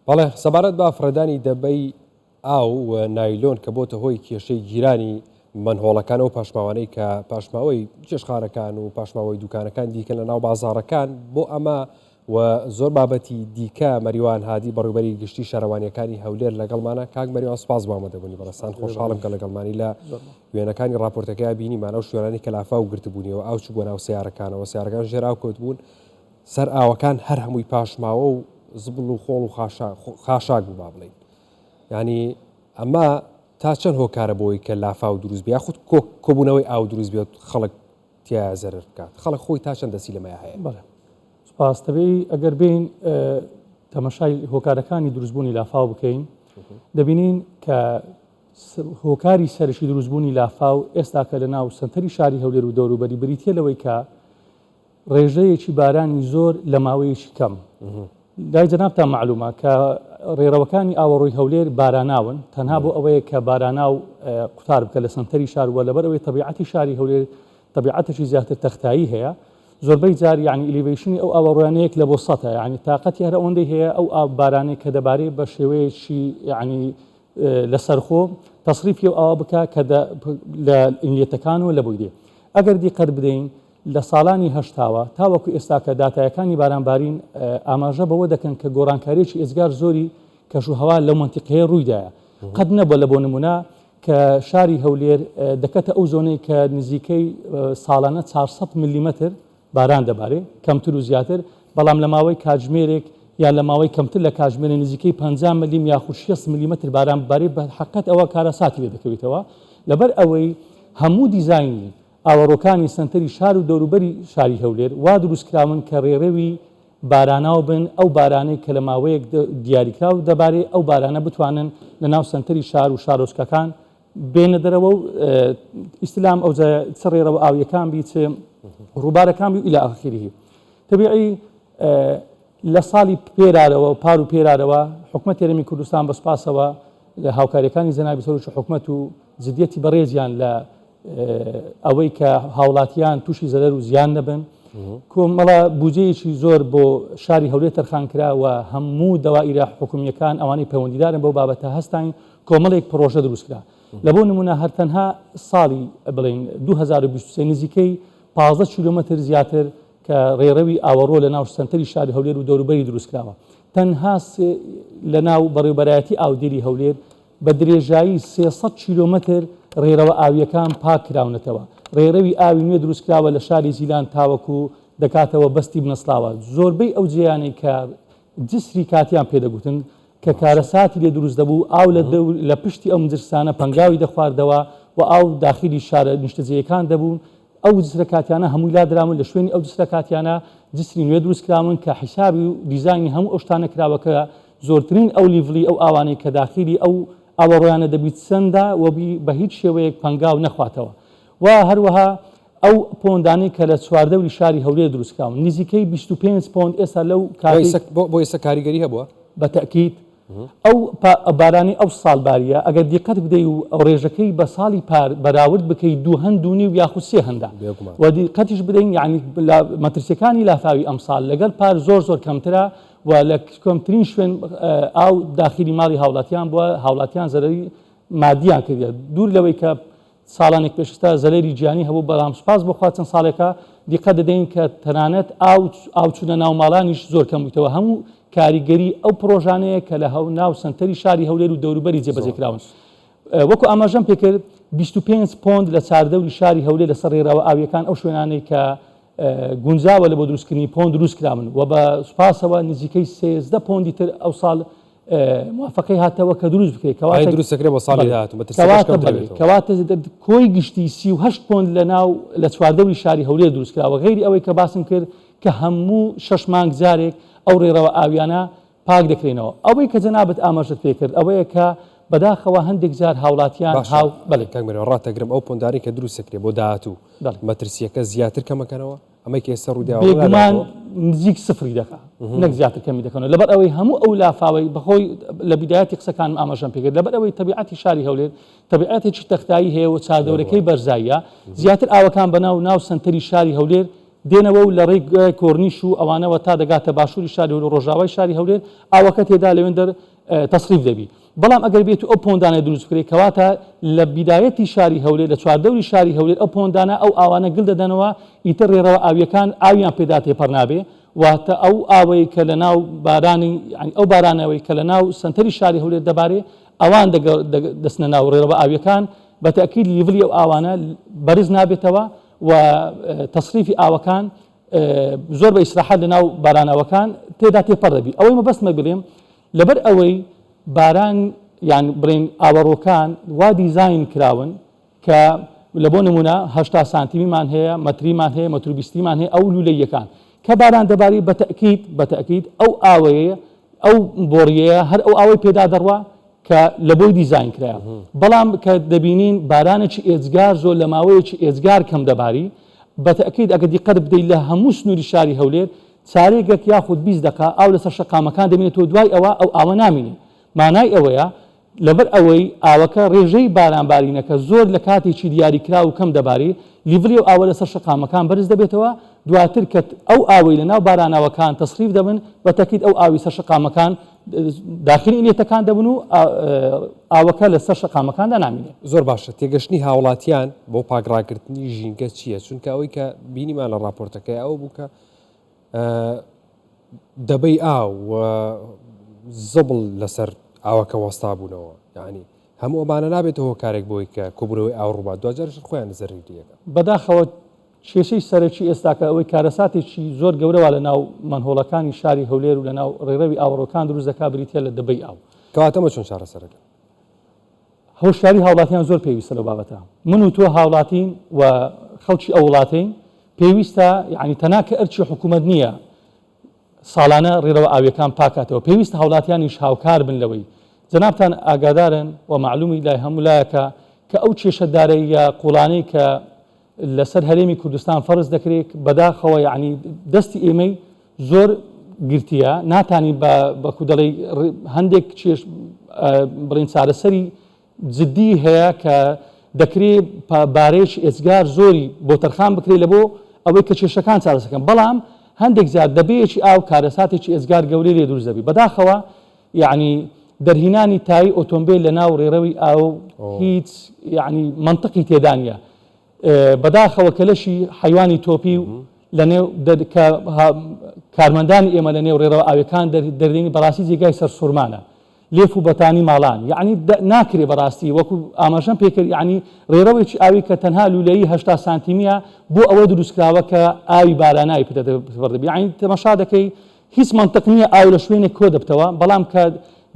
بەڵێ سەبارەت بە ئافرەدانی دەبەی ئاو و نایلۆن کە بۆتە هۆی کێشەی گیرانی منهۆڵەکان و پاشماوانەی کە پاشماوەی جێشخارەکان و پاشماوەی دوکانەکان دیکە لە ناو بازاڕەکان بۆ ئەمە و زۆر بابەتی دیکە مەریوان هادی بەڕوبەری گشتی شارەوانیەکانی هەولێر لەگەڵمانە کاک مەریوان سپاس بۆ ئامادەبوونی بەڕێستان خۆشحاڵم کە لەگەڵمانی لە وێنەکانی ڕاپۆرتەکەی بینیمانە و شوێنانی کە لافاو گرتبوونیەوە ئاو چوو بۆ ناو سیارەکانەوە سیارەکان ژێراو کۆتبوون سەر ئاوەکان هەر هەمووی پاشماوە و زبڵ و خۆڵ و خاشاک بوو با بڵێین ینی ئەمە تا چەند هۆکارە بۆی کە لافاو دروست بێ یاخود کۆبوونەوەی ئاو دروست بێت خەڵک تیا زەرر بکات خەڵک خۆی تا چەند دەسی لەمە هەیە بەڵێ سپاسدەبێ ئەگەر بین تەمەشای هۆکارەکانی دروستبوونی لافاو بکەین دەبینین کە هۆکاری سەرشی دروستبوونی لافاو ئێستا کە لە ناو سنتەری شاری هەولێر و دەوروبەری بریتە لەوەی کە ڕێژەیەکی بارانی زۆر لە ماوەیەکی کەم دای جەنابتان معلومە کە ڕێڕەوەکانی ئاوەڕۆی هەولێر باراناون تەنها بۆ ئەوەیە کە باراناو قوتار بکە لە سنتەری شار وە لەبەر ئەوەی تەبیعەتی شاری هەولێر تەبیعەتێکی زیاتر تەختایی هەیە زۆربەی جار یعنی ئیلیڤیشنی ئەو ئاوەڕۆیانەیەک لە بۆ سەتە یعنی تااقەتی هەر ئەوەندەی هەیە ئەو ئاو بارانەی کە دەبارێت بە شێوەیەکی یعنی لەسەرخۆ تەصریفی و ئاوا بکە کە لە ئینلێتەکانەوە لە بۆی دێ ئەگەر دیقەت بدەین لە ساڵانی هەشتاوە تاوەکو ئێستا کە داتایەکانی بارانبارین ئاماژە بەوە دەکەن کە گۆڕانکاریی ئێزگار زۆری کەشوهەوا لەو منتیقەیە ڕوویدایە قەت نەبووە لە بۆ نمونە کە شاری هەولێر دەکەتە ئەو زۆنەی کە نزیکەی ساڵانە 400 میلیمتر باران دەبارێت کەمتر و زیاتر بەڵام لە ماوەی کاتژمێرێک یا لە ماوەی کەمتر لە کاتژمێرە نزیکەی 50 ملیم یاخود 6 میلیمتر باران ببارێت بە حقیقەت ئەوە کارەساتی لێ دەکەوێتەوە لەبەر ئەوەی هەموو دیزاینی ئاوەڕۆکانی سنتەری شار و دەوروبەری شاری هەولێر وا دروستکراون کە ڕێڕەوی باراناو بن ئەو بارانەی کە لە ماوەیەک دیاریکراو دەبارێت ئەو بارانە بتوانن لە ناو سنتەری شار و شارۆچکەکان بێنە دەرەوە و ئیسلام ئەو چ ڕێڕەوە ئاویەکان بی چ ڕووبارەکان بی ئیلا ئاخیریه تەبیعی لە ساڵی پێرارەوە و پار و پێرارەوە حکومەتی هەرێمی کوردستان بەسپاسەوە لە هاوکاریەکانی جەنابی سەرۆکی حکومەت و جدیەتی بەڕێزیان لە ئەوەی کە هاوڵاتیان تووشی زەرەر و زیان نەبن کۆمەڵە بودجەیەکی زۆر بۆ شاری هەولێر تەرخان کرا و هەموو دەوائیرە حکومیەکان ئەوانەی پەیوەندیدارن بەو بابەتە هەستین کۆمەڵێک پرۆژە دروست کرا لە بۆ نمونە هەرتەنها ساڵی بڵین 2023 نزیکەی 15 کیلۆمەتر زیاتر کە ڕێڕەوی ئاوەڕۆ لە ناو سنتەری شاری هەولێر و دەوروبەری دروستکراوە تەنها لە ناو بەڕێوەبەرایەتی ئاودێری هەولێر بە درێژایی 300 کیلۆمەتر ڕێرەوە ئاویەکان پاک کراونەتەوە ڕێڕەوی ئاوی نوێ دروستکراوە لە شاری زیلان تاوەکو دەکاتەوە بەستی بنەسلاوە زۆربەی ئەو جیانەی کە جسری کاتیان پێدەگوتن کە کارەساتی لێ دروست دەبوو ئاو لە پشتی ئەو مجلسانە پەنگاوی دەخواردەوە و ئاو داخلی شارە نیشتەجێیەکان دەبوون ئەو جسرە کاتیانە هەمووی لا درامون لە شوێنی ئەو جسرە کاتیانە جسری نوێ دروستکراون کە حیسابی و دیزانی هەموو ئەو شتانە کراوەکە زۆرترین ئەو لیڤلی ئەو ئاوانەی کە داخلی ئەو ئاوەڕۆیانە دەبیت چەندە وەبی بە هیچ شێوەیەک پەنگاو نەخواتەوە و هەروەها ئەو پۆندانەی کە لە چواردەوری شاری هەولێر دروستکراون نزیکەی 25 پۆند ئێستا لەو بۆ ئێستا کاریگەری هەبووە بە تەکید ئەو بارانی ئەو ساڵباریە ئەگەر دیقەت بدەی و ئەو ڕێژەکەی بە ساڵی بەراورد بکەیت دوو هەندونی و یاخود سێ هەندا و دیقەتیش بدەین یعنی مەترسیەکانی لافاوی ئەمساڵ لەگەڵ پار زۆر زۆر کەمترە و لە کۆمترین شوێن ئاو داخلی ماڵی هاوڵاتیان بووە هاوڵاتیان زەرەری مادیان کردە دوور لەوەی کە ساڵانێک پێشستا زەلێری گیانی هەبوو بەڵام سوپاس بخوا چەند ساڵێکە دیقەت دەدەین کە تەنانەت ئاو چوونە ناو ماڵانیش زۆر کەم بوویتەوە هەموو کاریگەری ئەو پرۆژانەیە کە لە ناو سنتەری شاری هەولێر و دەوروبەری جێبەجێکراون وەکو ئاماژەم پێکرد 25 پۆند لە چاردەوری شاری هەولێر لەسەر ڕێراوە ئاویەکان ئەو شوێنانەی کە گونجاوە لە بۆ دروستکردنی پۆند دروستکراون و بە سوپاسەوە نزیکەی 13 پۆندی تر ئەو ساڵ موافقەی هاتەوە کە دروست بکرێت دروستەکرێت بۆ ساڵی داهاتوو کەواتە کۆی گشتی 38 پۆند لە ناو لە چواردەوری شاری هەولێر دروستکراوە غیری ئەوەی کە باسم کرد کە هەموو 6 مانگ جارێک ئەو ڕێڕەوە ئاویانە پاک دەکرێنەوە ئەوەی کە جەنابەت ئاماژەت پێ کرد ئەوەیە کە بەداخەوە هەندێک جار هاوڵاتیان بەڵێ کاکمەرێ ڕاتەگرم ئەو پۆنداری کە دروستەکرێت بۆ داهاتوو مەترسیەکە زیاتر کەمەکەنەوە ئەمەی کە ئێستا ڕووداوەگومان نزیک سفری دەکات نەک زیاتر کەمی دەکەنەوە لەبەر ئەوەی هەموو ئەو لافاوەی بەخۆی لە بیدایەتی قسەکان ئاماژەم پێکرد لەبەر ئەوەی تەبیعەتی شاری هەولێر تەبیعەتێکی تەختایی هەیە و چاردەورەکەی بەرزاییە زیاتر ئاوەکان بەناو ناو سنتەری شاری هەولێر دێنەوە و لە ڕێی کۆرنیش و ئەوانەوە تا دەگاتە باشووری شاری و ڕۆژاوای شاری هەولێر ئاوەکە تێدا لەوێندەر تەصریف دەبی. بەڵام ئەگەر بێت ئەو پۆندانە دروست بکرێت کەواتە لە بیدایەتی شاری هەولێر لە چواردەوری شاری هەولێر ئەو پۆندانە ئەو ئاوانە گل دەدەنەوە ئیتر ڕێڕەوە ئاویەکان ئاویان پێدا تێپەڕ نابێ واتە ئەو ئاوەی کە لە ناو بارانی ئەو بارانەوەی کە لە ناو سنتەری شاری هەولێر دەبارێ ئەوان دەستنە ناو ڕێڕەوە ئاویەکان بە تەکید لیڤلی ئەو ئاوانە بەرز نابێتەوە و تەصریفی ئاوەکان زۆر بە ئیسراحەت لە ناو بارانەوەکان تێدا تێپەڕ دەبی. ئەوەی مەبەستمە بڵێم لەبەر ئەوەی باران یان بڕین ئاوەڕۆکان وا دیزاین کراون کە لە بۆ نمونە 80 سانتیمیمان هەیە مەتریمان هەیە مەتر و بیستیمان هەیە ئەو لولەیەکان کە باران دەباری بەتەکید ئەو ئاوەیە ئەو بۆڕیەیە هەر ئەو ئاوەی پێدا دەڕوا کە لە بۆی دیزاین کرایە. بەڵام کە دەبینین بارانێکی ئێجگار زۆر لە ماوەیەکی ئێجگار کەم دەباری بەتەکید ئەگەر دیقەت بدەیت لە هەموو سنووری شاری هەولێر چارێکێک یاخود 20 دقا ئاو لەسەر شەقامەکان دەمێنێتەوە دوای ئەوە ئەو ئاوە نامینێ. مانای ئەوەیە لەبەر ئەوەی ئاوەکە ڕێژەی بارانبارینەکە زۆر لە کاتێکی دیاریکرا و کەم دەباری لیڤلی و ئاوە لەسەر شەقامەکان بەرز دەبێتەوە دواتر کە ئەو ئاوەی لە ناو بارانەوەکان تەصریف دەبن بەتەکید ئەو ئاوی سەر شەقامەکان داخلی لێتەکان دەبن و ئاوەکە لەسەر شەقامەکاندا نامینێ. زۆر باشە تێگەشتنی هاوڵاتیان بۆ پاکڕاکردنی ژینگە چییە؟ چونکە ئەوەی کە بینیمان لە راپۆرتەکەی ئەو بوو کە دەبەی ئاو زەبڵ لەسەر ئاوەکە وەستا بوونەوە یعنی هەموو ئەمانە نابێتەوە کارێک بۆی کە کۆبوونەوەی ئاو ڕووبات دوجارش خۆیان زەرریەکە. بەداخەوە کێشەی سەرەکی ئێستاکە ئەوەی کارەساتێکی زۆر گەورەوە لە ناو منهۆڵەکانی شاری هەولێر و لە ناو ڕێڕەوی ئاوەڕۆکان دروست دەکا بریتە لە دەبەی ئاو. کەواتەمە چۆن چارەسەرەکە؟ هەوشیاری هاوڵاتیان زۆر پێویستە لەو بابەتە. من و تۆ هاوڵاتین و خەڵکی ئەو وڵاتین پێویستە یعنی تەنها کە ئەرچی حکوومەت نییە ساڵانە ڕێڕەوە ئاویەکان پاکاتەوە پێویستە هاوڵاتیانیش هاوکار بن لەوەی. جەنابتان ئاگادارن و معلومی لای هەموو لایەکە کە ئەو کێشەدارەیە قوڵانەی کە لەسەر هەرێمی کوردستان فەرز دەکرێت بەداخەوە یعنی دەستی ئێمەی زۆر گرتیە ناتانی بە کودەڵی هەندێک بڕین چارەسەری جدی هەیە کە دەکرێت بارێکی ئێجگار زۆری بۆ تەرخان بکرێت لە بۆ ئەوەی کە کێشەکان چارەسەکەن بەڵام هەندێک زیاد دەبێتی ئاو کارەساتێکی ئێجگار گەورەی لێ دروست دەبی بەداخەوە یعنی دەرهینانی تایی ئۆتۆمبیل لە ناو ڕێڕەوی ئاو هیچ یعنی منطقی تێدانە بەداخەوە کەلەشی حیوانی تۆپی و لەنێو کارمەندانی ئێمە لە نێو ڕێڕەوە ئاویەکان دەردێنی بەڕاستی جێگای سەر سوورمانە لێف و بەتانی ماڵان یعنی ناکرێ بەڕاستی وەکو ئاماژەم پێکرد یعنی ڕێڕەوێکی ئاوی کە تەنها لولەیی 80 سانتیمیە بۆ ئەوە دروستکراوە کە ئاوی بارانایی پێدەبی یعنی تەماشا دەکەی هیچ منطق نییە ئاو لە شوێنێک کۆ دەبتەوە بەڵام کە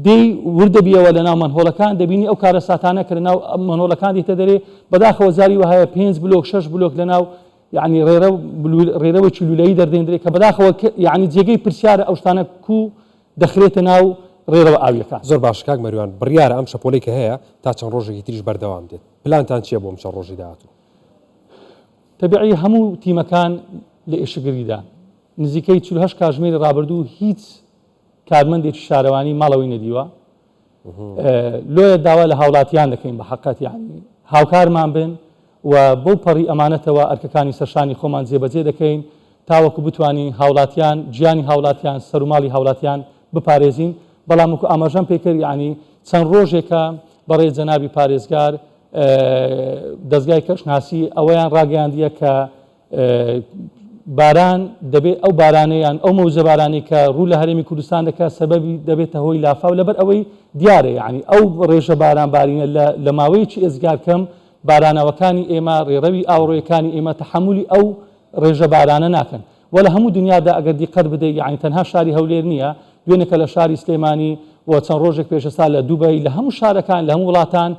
دەی وردەبیەوە لە ناو منهۆڵەکان دەبینی ئەو کارە ساتانە کە لە ناو منهۆڵەکان دیتە دەرێ بەداخەوە زاری وهەیە 5 بلۆک 6 بلۆک لە ناو یعنی ڕێرەوەکی لولەیی دەردێنرێت کە بەداخەوە یعنی جێگەی پرسیارە ئەو شتانە کو دەخرێتە ناو ڕێرەوە ئاویەکان. زۆر باش کاک مەریوان بڕیارە ئەم شەپۆلەی کە هەیە تا چەند ڕۆژێکی تریش بەردەوام دێت پلانتان چییە بۆ ئەم چەند ڕۆژی داهاتوو؟ تەبیعی هەموو تیمەکان لە ئێشەگریدان نزیکەی 48 کاتژمێری ڕابردوو هیچ کارمەندێکی شارەوانی ماڵەوەی نەدیوە لۆیە داوا لە هاوڵاتیان دەکەین بە حەقەت یعنی هاوکارمان بن و بۆ پەڕی ئەمانەتەوە ئەرکەکانی سەرشانی خۆمان جێبەجێ دەکەین تاوەکو بتوانین هاوڵاتیان گیانی هاوڵاتیان سەرماڵی هاوڵاتیان بپارێزین بەڵام وەکو ئاماژەم پێکرد یعنی چەند ڕۆژێکە بەڕێ جەنابی پارێزگار دەستگای کەشناسی ئەوەیان ڕاگەیاندیە کە باران دەبێت ئەو بارانەیان ئەو مەوجە بارانی کە ڕوو لە هەرێمی کوردستان دەکات سەبەبی دەبێتە هۆی لافاو لەبەر ئەوەی دیارە یعنی ئەو ڕێژە بارانبارینە لە ماوەیەکی ئێزگار کەم بارانەوەکانی ئێمە ڕێڕەوی ئاوڕۆیەکانی ئێمە تەحملی ئەو ڕێژە بارانە ناکەن و لە هەموو دنیادا ئەگەر دیقەت بدەیت یعنی تەنها شاری هەولێر نییە دوێنێکە لە شاری سلێمانی و چەند ڕۆژێک پێشەسا لە دووبەی لە هەموو شارەکان لە هەموو وڵاتان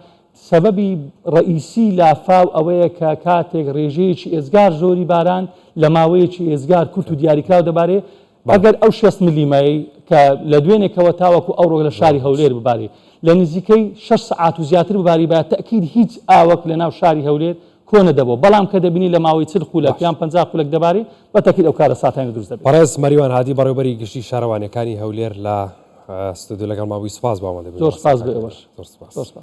سەبەبی ڕئیسی لافاو ئەوەیە کە کاتێک ڕێژەیەکی ئێزگار زۆری باران لە ماوەیەکی ئێزگار کورت و دیاریکراو دەبارێ ئەگەر ئەو 6 میلیمایی کە لە دوێنێکەوە تاوەکو ئەو ڕۆژ لە شاری هەولێر ببارێ لە نزیکەی 6 سعات و زیاتر بباری با تەکید هیچ ئاوەک لە ناو شاری هەولێر کۆ نەدەبەوە بەڵام کە دەبینی لە ماوەی 40 خولەک یان 50 خولەک دەبارێ بە تەکید ئەو کارە ساتانی دروست دەبێت. بەڕێز مەریوان هادی بەڕێوەبەری گشتی شارەوانیەکانی هەولێر لە ستودیۆ لەگەڵ ماوەی سوپاس باوەندە زۆر سپاس بێ ئێوەش.